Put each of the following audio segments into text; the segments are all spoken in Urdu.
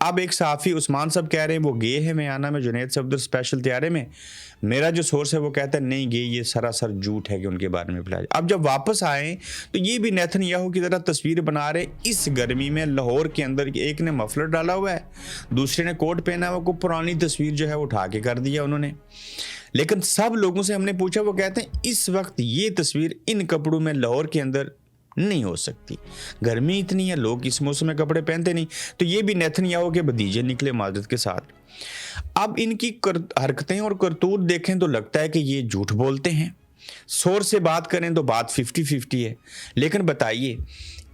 اب ایک صحافی عثمان صاحب کہہ رہے ہیں وہ گئے ہیں میانہ میں جنید صفدر اسپیشل طیارے میں. میرا جو سورس ہے وہ کہتا ہے نہیں گئے, یہ سراسر جھوٹ ہے کہ ان کے بارے میں پھیلایا. اب جب واپس آئیں تو یہ بھی نیتن یاہو کی طرح تصویر بنا رہے اس گرمی میں لاہور کے اندر. ایک نے مفلر ڈالا ہوا ہے, دوسرے نے کوٹ پہنا ہوا, کو پرانی تصویر جو ہے وہ اٹھا کے کر دیا انہوں نے. لیکن سب لوگوں سے ہم نے پوچھا, وہ کہتے ہیں اس وقت یہ تصویر ان کپڑوں میں لاہور کے اندر نہیں ہو سکتی, گرمی اتنی ہے, لوگ اس موسم میں کپڑے پہنتے نہیں. تو یہ بھی نیتن یاہو کے بھتیجے نکلے معذرت کے ساتھ. اب ان کی حرکتیں اور کرتوت دیکھیں تو لگتا ہے کہ یہ جھوٹ بولتے ہیں. سور سے بات کریں تو بات 50-50 ہے. لیکن بتائیے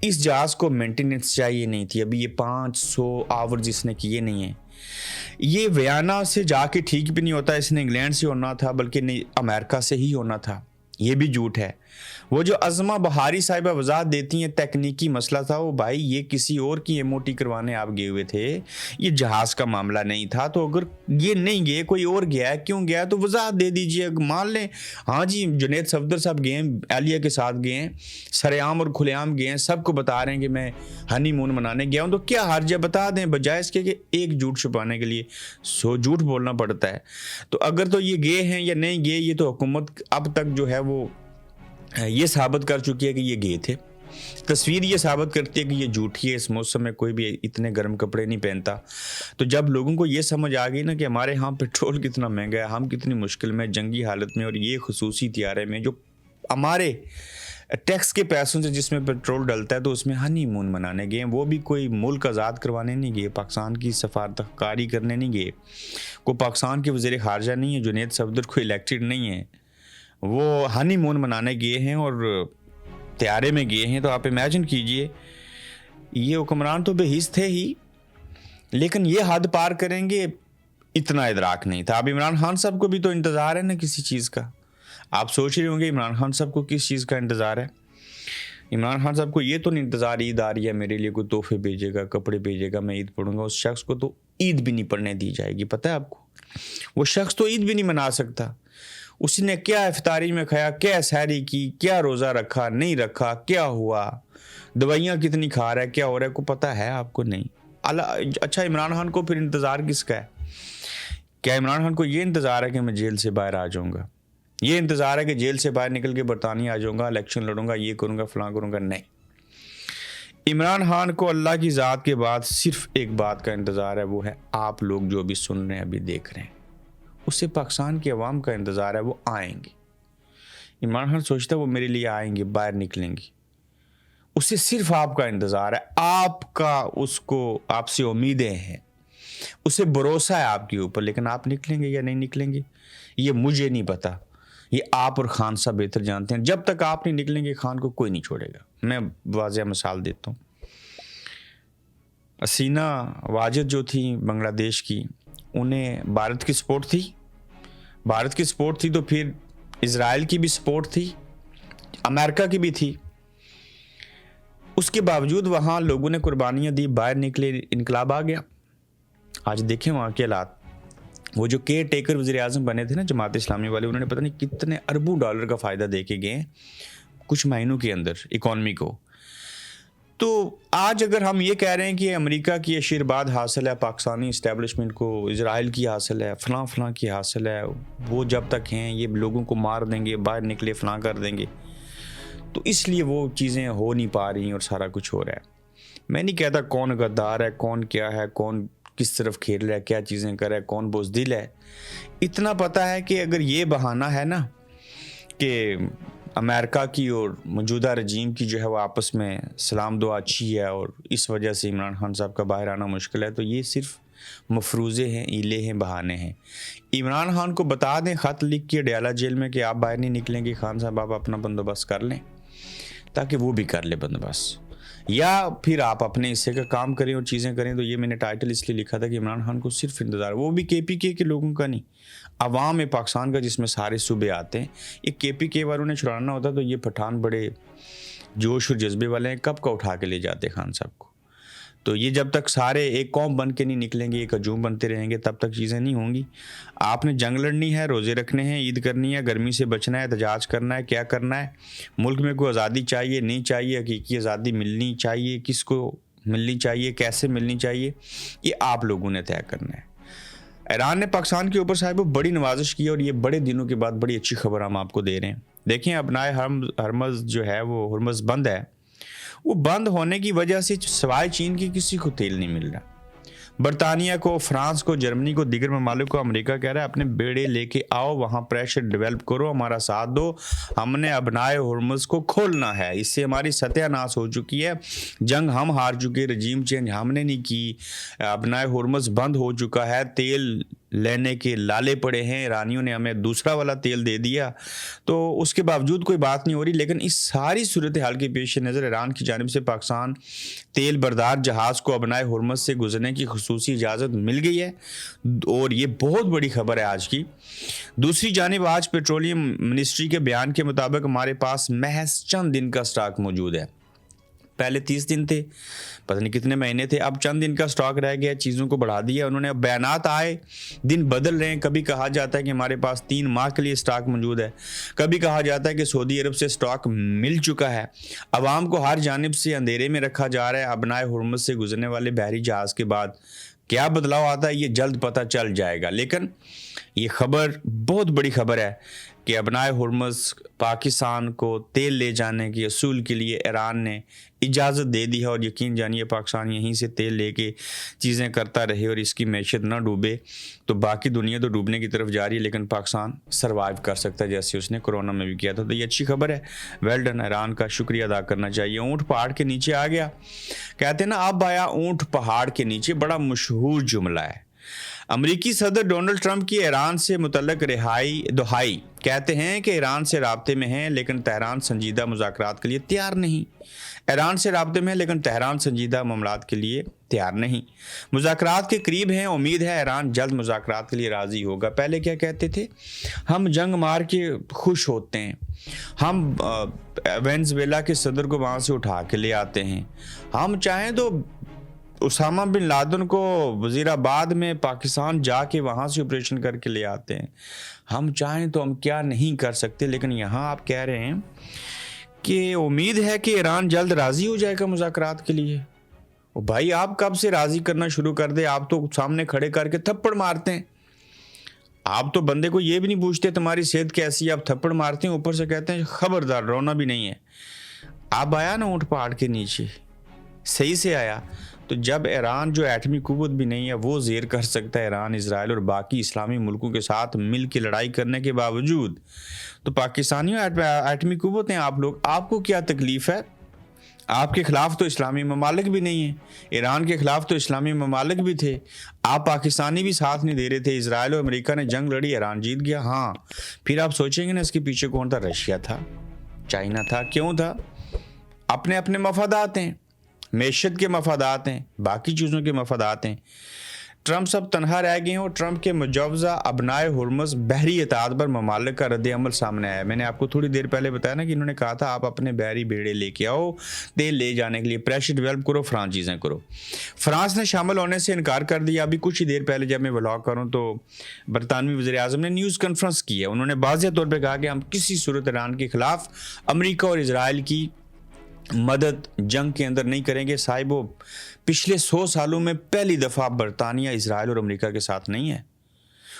اس جہاز کو مینٹیننس چاہیے نہیں تھی, ابھی یہ 500 آورز اس نے کیے نہیں ہیں. یہ ویانا سے جا کے ٹھیک بھی نہیں ہوتا, اس نے انگلینڈ سے ہونا تھا بلکہ نہیں امریکہ سے ہی ہونا تھا. یہ بھی جھوٹ ہے. وہ جو عظمہ بہاری صاحبہ وضاحت دیتی ہیں تکنیکی مسئلہ تھا, وہ بھائی یہ کسی اور کی ایموٹی کروانے آپ گئے ہوئے تھے, یہ جہاز کا معاملہ نہیں تھا. تو اگر یہ نہیں گئے, کوئی اور گیا ہے, کیوں گیا تو وضاحت دے دیجئے. مان لیں ہاں جی جنید صفدر صاحب گئے ہیں, اہلیہ کے ساتھ گئے ہیں, سر عام اور کھلے عام گئے ہیں, سب کو بتا رہے ہیں کہ میں ہنی مون منانے گیا ہوں, تو کیا حرج ہے بتا دیں, بجائے اس کے کہ ایک جھوٹ چھپانے کے لیے 100 جھوٹ بولنا پڑتا ہے. تو اگر تو یہ گئے ہیں یا نہیں گئے, یہ تو حکومت اب تک جو ہے وہ یہ ثابت کر چکی ہے کہ یہ گئے تھے. تصویر یہ ثابت کرتی ہے کہ یہ جھوٹی ہے, اس موسم میں کوئی بھی اتنے گرم کپڑے نہیں پہنتا. تو جب لوگوں کو یہ سمجھ آ گئی نا کہ ہمارے ہاں پیٹرول کتنا مہنگا ہے, ہم کتنی مشکل میں جنگی حالت میں, اور یہ خصوصی طیارے میں جو ہمارے ٹیکس کے پیسوں سے جس میں پیٹرول ڈلتا ہے, تو اس میں ہنی مون منانے گئے ہیں. وہ بھی کوئی ملک آزاد کروانے نہیں گئے, پاکستان کی سفارتکاری کرنے نہیں گئے, کوئی پاکستان کے وزیر خارجہ نہیں ہے, جنید صفدر کوئی الیکٹڈ نہیں ہے, وہ ہنی مون منانے گئے ہیں اور طیارے میں گئے ہیں. تو آپ امیجن کیجئے, یہ حکمران تو بے حس تھے ہی, لیکن یہ حد پار کریں گے اتنا ادراک نہیں تھا. اب عمران خان صاحب کو بھی تو انتظار ہے نا کسی چیز کا. آپ سوچ رہے ہوں گے عمران خان صاحب کو کس چیز کا انتظار ہے. عمران خان صاحب کو یہ تو نہیں انتظار عید آ رہی ہے میرے لیے کوئی تحفے بھیجے گا, کپڑے بھیجے گا, میں عید پڑھوں گا. اس شخص کو تو عید بھی نہیں پڑھنے دی جائے گی, پتہ ہے آپ کو. وہ شخص تو عید بھی نہیں منا سکتا. اس نے کیا افطاری میں کھایا, کیا سحری کی, کیا روزہ رکھا, نہیں رکھا, کیا ہوا, دوائیاں کتنی کھا رہا ہے, کیا ہو رہا ہے, کو پتہ ہے آپ کو نہیں. اچھا عمران خان کو پھر انتظار کس کا ہے؟ کیا عمران خان کو یہ انتظار ہے کہ میں جیل سے باہر آ جاؤں گا, یہ انتظار ہے کہ جیل سے باہر نکل کے برطانیہ آ جاؤں گا, الیکشن لڑوں گا, یہ کروں گا, فلاں کروں گا؟ نہیں. عمران خان کو اللہ کی ذات کے بعد صرف ایک بات کا انتظار ہے, وہ ہے آپ لوگ جو بھی سن رہے ہیں, ابھی دیکھ رہے ہیں. اسے پاکستان کی عوام کا انتظار ہے, وہ آئیں گے. عمران خان سوچتا ہے وہ میرے لیے آئیں گے, باہر نکلیں گے. اسے صرف آپ کا انتظار ہے, آپ کا اس کو آپ سے امیدیں ہیں, اسے بھروسہ ہے آپ کے اوپر. لیکن آپ نکلیں گے یا نہیں نکلیں گے یہ مجھے نہیں پتا, یہ آپ اور خان صاحب بہتر جانتے ہیں. جب تک آپ نہیں نکلیں گے خان کو کوئی نہیں چھوڑے گا. میں واضح مثال دیتا ہوں. حسینہ واجد جو تھی بنگلہ دیش کی, انہیں بھارت کی سپورٹ تھی, بھارت کی سپورٹ تھی تو پھر اسرائیل کی بھی سپورٹ تھی, امریکہ کی بھی تھی. اس کے باوجود وہاں لوگوں نے قربانیاں دی, باہر نکلے, انقلاب آ گیا. آج دیکھیں وہاں کے حالات. وہ جو کیئر ٹیکر وزیر اعظم بنے تھے نا جماعت اسلامی والے, انہوں نے پتہ نہیں کتنے اربوں ڈالر کا فائدہ دے کے گئے کچھ مہینوں کے اندر اکانومی کو. تو آج اگر ہم یہ کہہ رہے ہیں کہ امریکہ کی آشیرواد حاصل ہے پاکستانی اسٹیبلشمنٹ کو, اسرائیل کی حاصل ہے, فلاں فلاں کی حاصل ہے, وہ جب تک ہیں یہ لوگوں کو مار دیں گے, باہر نکلے فلاں کر دیں گے, تو اس لیے وہ چیزیں ہو نہیں پا رہی اور سارا کچھ ہو رہا ہے. میں نہیں کہتا کون غدار ہے, کون کیا ہے, کون کس طرف کھیل رہا ہے, کیا چیزیں کر رہا ہے, کون بزدل ہے. اتنا پتہ ہے کہ اگر یہ بہانہ ہے نا کہ امریکہ کی اور موجودہ رجیم کی جو ہے وہ آپس میں سلام دعا اچھی ہے اور اس وجہ سے عمران خان صاحب کا باہر آنا مشکل ہے, تو یہ صرف مفروضے ہیں, ایلے ہیں, بہانے ہیں. عمران خان کو بتا دیں خط لکھ کے ڈیالہ جیل میں کہ آپ باہر نہیں نکلیں گے, خان صاحب آپ اپنا بندوبست کر لیں, تاکہ وہ بھی کر لے بندوبست, یا پھر آپ اپنے حصے کا کام کریں اور چیزیں کریں. تو یہ میں نے ٹائٹل اس لیے لکھا تھا کہ عمران خان کو صرف انتظار, وہ بھی کے پی کے لوگوں کا نہیں, عوام پاکستان کا جس میں سارے صوبے آتے ہیں. یہ کے پی کے والوں نے چھڑانا ہوتا تو یہ پٹھان بڑے جوش اور جذبے والے ہیں, کب کا اٹھا کے لے جاتے خان صاحب کو. تو یہ جب تک سارے ایک قوم بن کے نہیں نکلیں گے, ایک ہجوم بنتے رہیں گے, تب تک چیزیں نہیں ہوں گی. آپ نے جنگ لڑنی ہے, روزے رکھنے ہیں, عید کرنی ہے, گرمی سے بچنا ہے, احتجاج کرنا ہے, کیا کرنا ہے, ملک میں کوئی آزادی چاہیے نہیں چاہیے, حقیقی آزادی ملنی چاہیے, کس کو ملنی چاہیے، کیسے ملنی چاہیے، یہ آپ لوگوں نے طے کرنا ہے۔ ایران نے پاکستان کے اوپر صاحب بڑی نوازش کی اور یہ بڑے دنوں کے بعد بڑی اچھی خبر ہم آپ کو دے رہے ہیں۔ دیکھیں اپنائے ہرمز جو ہے وہ ہرمز بند ہے، وہ بند ہونے کی وجہ سے سوائے چین کی کسی کو تیل نہیں مل رہا۔ برطانیہ کو، فرانس کو، جرمنی کو، دیگر ممالک کو امریکہ کہہ رہا ہے اپنے بیڑے لے کے آؤ، وہاں پریشر ڈیولپ کرو، ہمارا ساتھ دو، ہم نے ابنائے ہرمز کو کھولنا ہے، اس سے ہماری ستیہ ناش ہو چکی ہے، جنگ ہم ہار چکے، رجیم چینج ہم نے نہیں کی، ابنائے ہرمز بند ہو چکا ہے، تیل لینے کے لالے پڑے ہیں، ایرانیوں نے ہمیں دوسرا والا تیل دے دیا، تو اس کے باوجود کوئی بات نہیں ہو رہی۔ لیکن اس ساری صورتحال کے پیش نظر ایران کی جانب سے پاکستان تیل بردار جہاز کو ابنائے ہرمز سے گزرنے کی خصوصی اجازت مل گئی ہے، اور یہ بہت بڑی خبر ہے آج کی۔ دوسری جانب آج پیٹرولیم منسٹری کے بیان کے مطابق ہمارے پاس محض چند دن کا سٹاک موجود ہے۔ پہلے 30 دن تھے، پتہ نہیں کتنے مہینے تھے، اب چند دن کا سٹاک رہ گیا، چیزوں کو بڑھا دیا انہوں نے۔ اب بیانات آئے، دن بدل رہے ہیں، کبھی کہا جاتا ہے کہ ہمارے پاس 3 ماہ کے لیے سٹاک موجود ہے، کبھی کہا جاتا ہے کہ سعودی عرب سے سٹاک مل چکا ہے۔ عوام کو ہر جانب سے اندھیرے میں رکھا جا رہا ہے۔ ابنائے ہرمز سے گزرنے والے بحری جہاز کے بعد کیا بدلاؤ آتا ہے یہ جلد پتہ چل جائے گا، لیکن یہ خبر بہت بڑی خبر ہے کہ ابنائے ہرمز پاکستان کو تیل لے جانے کے اصول کے لیے ایران نے اجازت دے دی ہے، اور یقین جانیے پاکستان یہیں سے تیل لے کے چیزیں کرتا رہے اور اس کی معیشت نہ ڈوبے تو باقی دنیا تو ڈوبنے کی طرف جا رہی ہے، لیکن پاکستان سروائیو کر سکتا ہے جیسے اس نے کرونا میں بھی کیا تھا۔ تو یہ اچھی خبر ہے، ویل ڈن، ایران کا شکریہ ادا کرنا چاہیے۔ اونٹ پہاڑ کے نیچے آ گیا، کہتے ہیں نا اب آیا اونٹ پہاڑ کے نیچے، بڑا مشہور جملہ ہے۔ امریکی صدر ڈونلڈ ٹرمپ کی ایران سے متعلق دہائی کہتے ہیں کہ ایران سے رابطے میں ہیں لیکن تہران سنجیدہ مذاکرات کے لیے تیار نہیں۔ ایران سے رابطے میں ہے لیکن تہران سنجیدہ معاملات کے لیے تیار نہیں، مذاکرات کے قریب ہیں، امید ہے ایران جلد مذاکرات کے لیے راضی ہوگا۔ پہلے کیا کہتے تھے، ہم جنگ مار کے خوش ہوتے ہیں، ہم وینزویلا کے صدر کو وہاں سے اٹھا کے لے آتے ہیں، ہم چاہیں تو اسامہ بن لادن کو وزیر آباد میں پاکستان جا کے وہاں سے آپریشن کر کے لے آتے ہیں، ہم چاہیں تو ہم کیا نہیں کر سکتے۔ لیکن یہاں آپ کہہ رہے ہیں کہ امید ہے کہ ایران جلد راضی ہو جائے گا مذاکرات کے لیے۔ بھائی آپ کب سے راضی کرنا شروع کر دے، آپ تو سامنے کھڑے کر کے تھپڑ مارتے ہیں، آپ تو بندے کو یہ بھی نہیں پوچھتے تمہاری صحت کیسی ہے، آپ تھپڑ مارتے ہیں، اوپر سے کہتے ہیں خبردار رونا بھی نہیں ہے۔ اب آیا نا اونٹ پہاڑ کے نیچے، صحیح سے آیا۔ تو جب ایران جو ایٹمی قوت بھی نہیں ہے وہ زیر کر سکتا ہے ایران، اسرائیل اور باقی اسلامی ملکوں کے ساتھ مل کے لڑائی کرنے کے باوجود، تو پاکستانیوں ایٹمی قوت ہیں آپ لوگ، آپ کو کیا تکلیف ہے؟ آپ کے خلاف تو اسلامی ممالک بھی نہیں ہیں، ایران کے خلاف تو اسلامی ممالک بھی تھے، آپ پاکستانی بھی ساتھ نہیں دے رہے تھے، اسرائیل اور امریکہ نے جنگ لڑی، ایران جیت گیا۔ ہاں پھر آپ سوچیں گے نا اس کے پیچھے کون تھا، رشیا تھا، چائنا تھا، کیوں تھا؟ اپنے اپنے مفادات ہیں، معیشت کے مفادات ہیں، باقی چیزوں کے مفادات ہیں۔ ٹرمپ سب تنہا رہ گئے ہیں اور ٹرمپ کے مجوزہ ابنائے ہرمز بحری اطاعت پر ممالک کا رد عمل سامنے آیا۔ میں نے آپ کو تھوڑی دیر پہلے بتایا نا کہ انہوں نے کہا تھا آپ اپنے بحری بیڑے لے کے آؤ، تیل لے جانے کے لیے پریشر ڈیولپ کرو، فرانس چیزیں کرو۔ فرانس نے شامل ہونے سے انکار کر دیا۔ ابھی کچھ ہی دیر پہلے جب میں ولاگ کروں تو برطانوی وزیر اعظم نے نیوز کانفرنس کی ہے، انہوں نے واضح طور پہ کہا کہ ہم کسی صورت ایران کے خلاف امریکہ اور اسرائیل کی مدد جنگ کے اندر نہیں کریں گے۔ صاحبو پچھلے 100 سالوں میں پہلی دفعہ برطانیہ اسرائیل اور امریکہ کے ساتھ نہیں ہے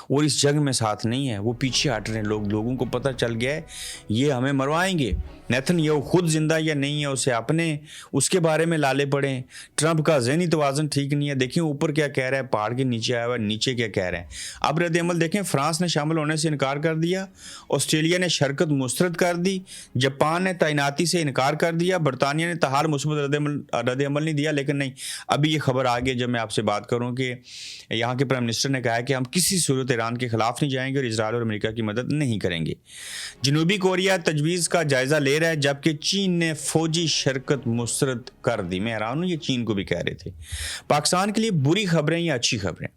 اور اس جنگ میں ساتھ نہیں ہے، وہ پیچھے ہٹ رہے ہیں، لوگوں کو پتہ چل گیا ہے یہ ہمیں مروائیں گے۔ نیتن یاہو خود زندہ یا نہیں ہے اسے اپنے اس کے بارے میں لالے پڑے۔ ٹرمپ کا ذہنی توازن ٹھیک نہیں ہے، دیکھیں اوپر کیا کہہ رہا ہے، پہاڑ کے نیچے آیا ہوا ہے، نیچے کیا کہہ رہے ہیں۔ اب رد عمل دیکھیں، فرانس نے شامل ہونے سے انکار کر دیا، آسٹریلیا نے شرکت مسترد کر دی، جاپان نے تعیناتی سے انکار کر دیا، برطانیہ نے تاحال مثبت رد عمل نہیں دیا۔ لیکن نہیں، ابھی یہ خبر آ گئی جب میں آپ سے بات کروں کہ یہاں کے پرائم منسٹر نے کہا ہے کہ ہم کسی صورت ایران کے خلاف نہیں جائیں گے اور اسرائیل اور امریکہ کی مدد نہیں کریں گے۔ جنوبی کوریا تجویز کا جائزہ لے رہا ہے جبکہ چین نے فوجی شرکت مسترد کر دی۔ میں حیران ہوں، یہ چین کو بھی کہہ رہے تھے۔ پاکستان کے لیے بری خبریں یا اچھی خبریں؟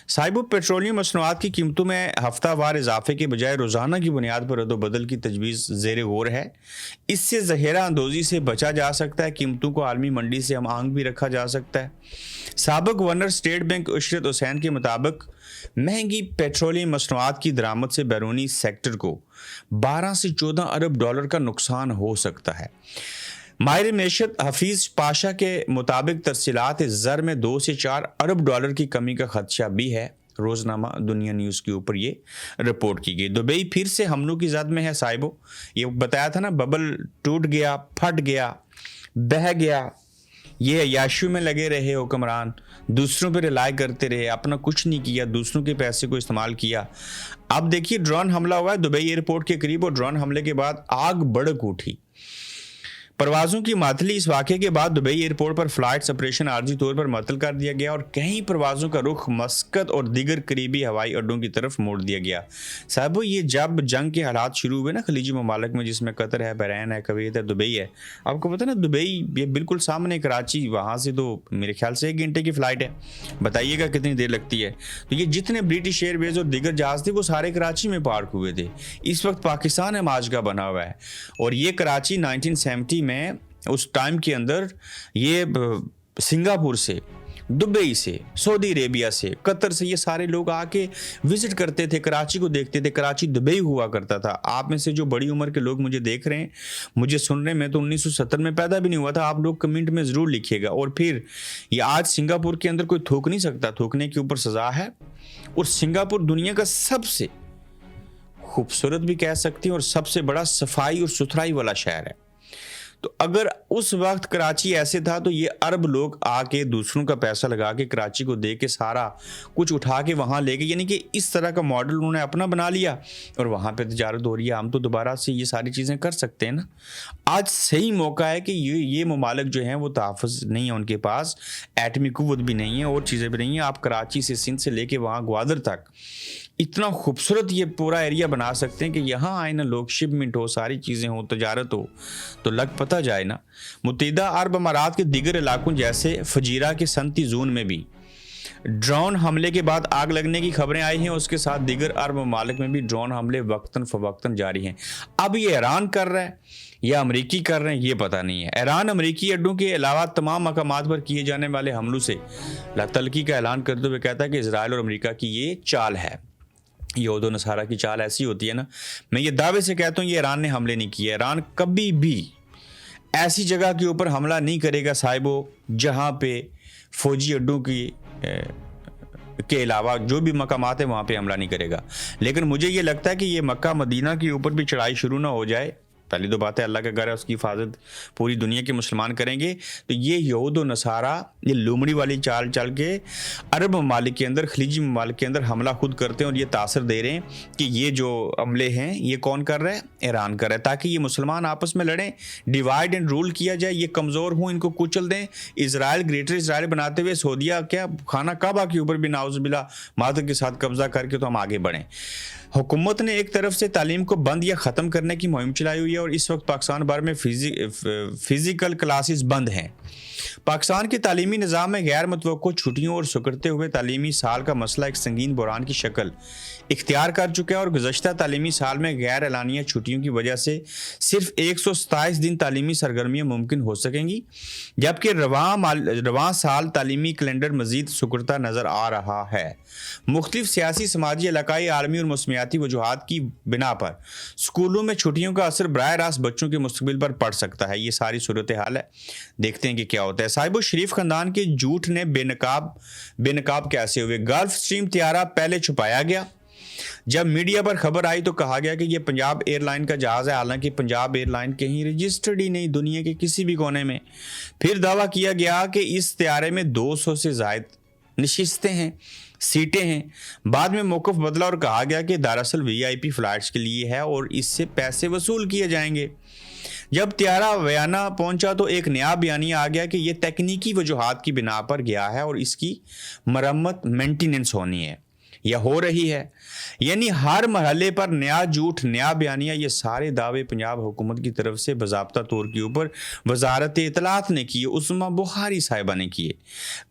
صاحبو پیٹرولیم مصنوعات کی قیمتوں میں ہفتہ وار اضافے کے بجائے روزانہ کی بنیاد پر رد و بدل کی تجویز زیر غور ہے۔ اس سے ذخیرہ اندوزی سے بچا جا سکتا ہے، قیمتوں کو عالمی منڈی سے ہم آہنگ بھی رکھا جا سکتا ہے۔ سابق گورنر اسٹیٹ بینک عشرت حسین کے مطابق مہنگی پیٹرولیم مصنوعات کی درآمد سے بیرونی سیکٹر کو 12 سے 14 ارب ڈالر کا نقصان ہو سکتا ہے۔ ماہر معیشت حفیظ پاشا کے مطابق ترسیلات زر میں 2 سے 4 ارب ڈالر کی کمی کا خدشہ بھی ہے۔ روزنامہ دنیا نیوز کے اوپر یہ رپورٹ کی گئی۔ دبئی پھر سے حملوں کی زد میں ہے صاحبو، یہ بتایا تھا نا، ببل ٹوٹ گیا، پھٹ گیا، بہہ گیا، یہ عیاشیوں میں لگے رہے حکمران، دوسروں پہ رلائے کرتے رہے، اپنا کچھ نہیں کیا، دوسروں کے پیسے کو استعمال کیا۔ اب دیکھیے ڈرون حملہ ہوا ہے دبئی ایئرپورٹ کے قریب، اور ڈرون حملے کے بعد آگ بھڑک اٹھی، پروازوں کی معطلی۔ اس واقعے کے بعد دبئی ایئرپورٹ پر فلائٹس آپریشن عارضی طور پر معطل کر دیا گیا، اور کئی پروازوں کا رخ مسقط اور دیگر قریبی ہوائی اڈوں کی طرف موڑ دیا گیا۔ صاحبو یہ جب جنگ کے حالات شروع ہوئے نا خلیجی ممالک میں، جس میں قطر ہے، بحرین ہے، کویت ہے، دبئی ہے، آپ کو پتہ نا دبئی یہ بالکل سامنے کراچی، وہاں سے تو میرے خیال سے 1 گھنٹے کی فلائٹ ہے، بتائیے گا کتنی دیر لگتی ہے۔ تو یہ جتنے برٹش ایئر ویز اور دیگر جہاز تھے وہ سارے کراچی میں پارک ہوئے تھے۔ اس وقت پاکستان ہماج کا بنا ہوا ہے، اور یہ کراچی 1970 میں اس ٹائم کے اندر یہ سنگاپور سے، دبئی سے، سعودی عربیہ سے، قطر سے، یہ سارے لوگ آ کے وزٹ کرتے تھے، کراچی کو دیکھتے تھے، کراچی دبئی ہوا کرتا تھا۔ آپ میں سے جو بڑی عمر کے لوگ مجھے دیکھ رہے ہیں، مجھے سن رہے ہیں، میں تو 1970 میں پیدا بھی نہیں ہوا تھا، آپ لوگ کمنٹ میں ضرور لکھیے گا۔ اور پھر یہ آج سنگاپور کے اندر کوئی تھوک نہیں سکتا، تھوکنے کے اوپر سزا ہے، اور سنگاپور دنیا کا سب سے خوبصورت بھی کہہ سکتے ہیں اور سب سے بڑا صفائی اور ستھرائی والا شہر ہے۔ تو اگر اس وقت کراچی ایسے تھا تو یہ عرب لوگ آ کے دوسروں کا پیسہ لگا کے کراچی کو دے کے سارا کچھ اٹھا کے وہاں لے گئے، یعنی کہ اس طرح کا ماڈل انہوں نے اپنا بنا لیا، اور وہاں پہ تجارت ہو رہی ہے۔ ہم تو دوبارہ سے یہ ساری چیزیں کر سکتے ہیں نا۔ آج صحیح موقع ہے کہ یہ ممالک جو ہیں وہ تحفظ نہیں ہے ان کے پاس، ایٹمی قوت بھی نہیں ہے اور چیزیں بھی نہیں ہیں۔ آپ کراچی سے، سندھ سے لے کے وہاں گوادر تک اتنا خوبصورت یہ پورا ایریا بنا سکتے ہیں کہ یہاں آئے نا لوگ، شپمنٹ ہو، ساری چیزیں ہوں، تجارت ہو، تو لگ پتہ جائے نا۔ متحدہ عرب امارات کے دیگر علاقوں جیسے فجیرہ کے صنعتی زون میں بھی ڈرون حملے کے بعد آگ لگنے کی خبریں آئی ہیں، اس کے ساتھ دیگر عرب ممالک میں بھی ڈرون حملے وقتاً فوقتاً جاری ہیں۔ اب یہ ایران کر رہا ہے یا امریکی کر رہے ہیں یہ پتہ نہیں ہے۔ ایران امریکی اڈوں کے علاوہ تمام مقامات پر کیے جانے والے حملوں سے تلخی کا اعلان کرتے ہوئے کہتا ہے کہ اسرائیل اور امریکہ کی یہ چال ہے، یہود و نصارہ کی چال ایسی ہوتی ہے نا۔ میں یہ دعوے سے کہتا ہوں یہ ایران نے حملے نہیں کیے، ایران کبھی بھی ایسی جگہ کے اوپر حملہ نہیں کرے گا صاحبو جہاں پہ فوجی اڈوں کے علاوہ جو بھی مقامات ہیں وہاں پہ حملہ نہیں کرے گا۔ لیکن مجھے یہ لگتا ہے کہ یہ مکہ مدینہ کے اوپر بھی چڑھائی شروع نہ ہو جائے، پہلی تو بات ہے اللہ کا گھر ہے، اس کی حفاظت پوری دنیا کے مسلمان کریں گے، تو یہ یہود و نصارہ یہ لومڑی والی چال چل کے عرب ممالک کے اندر، خلیجی ممالک کے اندر حملہ خود کرتے ہیں، اور یہ تاثر دے رہے ہیں کہ یہ جو عملے ہیں یہ کون کر رہا ہے؟ ایران کر رہا ہے، تاکہ یہ مسلمان آپس میں لڑیں، ڈیوائڈ اینڈ رول کیا جائے، یہ کمزور ہوں، ان کو کچل دیں۔ اسرائیل گریٹر اسرائیل بناتے ہوئے سعودیہ کیا خانہ کعبہ کے اوپر بھی نعوذ باللہ ماتم کے ساتھ قبضہ کر کے تو ہم آگے بڑھیں۔ حکومت نے ایک طرف سے تعلیم کو بند یا ختم کرنے کی مہم چلائی ہوئی ہے، اور اس وقت پاکستان بھر میں فزیکل کلاسز بند ہیں۔ پاکستان کے تعلیمی نظام میں غیر متوقع چھٹیوں اور سکڑتے ہوئے تعلیمی سال کا مسئلہ ایک سنگین بحران کی شکل اختیار کر چکا ہے، اور گزشتہ تعلیمی سال میں غیر اعلانیہ چھٹیوں کی وجہ سے صرف 127 دن تعلیمی سرگرمیاں ممکن ہو سکیں گی، جبکہ رواں سال تعلیمی کیلنڈر مزید سکڑتا نظر آ رہا ہے۔ مختلف سیاسی، سماجی، علاقائی، عالمی اور موسمیاتی وجوہات کی بنا پر اسکولوں میں چھٹیوں کا اثر براہ راست بچوں کے مستقبل پر پڑ سکتا ہے۔ یہ ساری صورتحال ہے، دیکھتے ہیں کہ کیا ہوتا ہے۔ صاحب شریف خاندان کے جھوٹ نے بے نقاب کیسے ہوئے؟ گلف سٹریم طیارہ پہلے چھپایا گیا، جب میڈیا پر خبر آئی تو کہا گیا کہ یہ پنجاب ایئر لائن کا جہاز ہے، حالانکہ پنجاب ایئر لائن کہیں رجسٹرڈ ہی نہیں دنیا کے کسی بھی کونے میں۔ پھر دعویٰ کیا گیا کہ اس طیارے میں 200 سے زائد نشستیں ہیں، سیٹیں ہیں۔ بعد میں موقف بدلا اور کہا گیا کہ دراصل VIP فلائٹس کے لیے ہے اور اس سے پیسے وصول کیے جائیں گے۔ جب طیارہ ویانا پہنچا تو ایک نیا بیانیہ آ گیا کہ یہ تکنیکی وجوہات کی بنا پر گیا ہے اور اس کی مرمت مینٹیننس ہونی ہے یا ہو رہی ہے، یعنی ہر مرحلے پر نیا جھوٹ، نیا بیانیہ۔ یہ سارے دعوے پنجاب حکومت کی طرف سے باضابطہ طور کے اوپر وزارت اطلاعات نے کیے، عظمیٰ بخاری صاحبہ نے کیے۔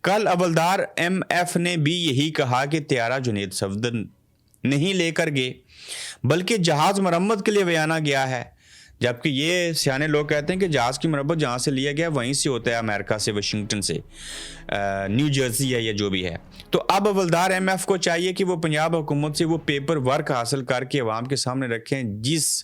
کل حوالدار MF نے بھی یہی کہا کہ طیارہ جنید صفدر نہیں لے کر گئے بلکہ جہاز مرمت کے لیے ویانا گیا ہے، جبکہ یہ سیانے لوگ کہتے ہیں کہ جہاز کی مرمت جہاں سے لیا گیا وہیں سے ہوتا ہے، امریکہ سے، واشنگٹن سے، نیو جرسی ہے یا جو بھی ہے۔ تو اب حوالدار MF کو چاہیے کہ وہ پنجاب حکومت سے وہ پیپر ورک حاصل کر کے عوام کے سامنے رکھیں جس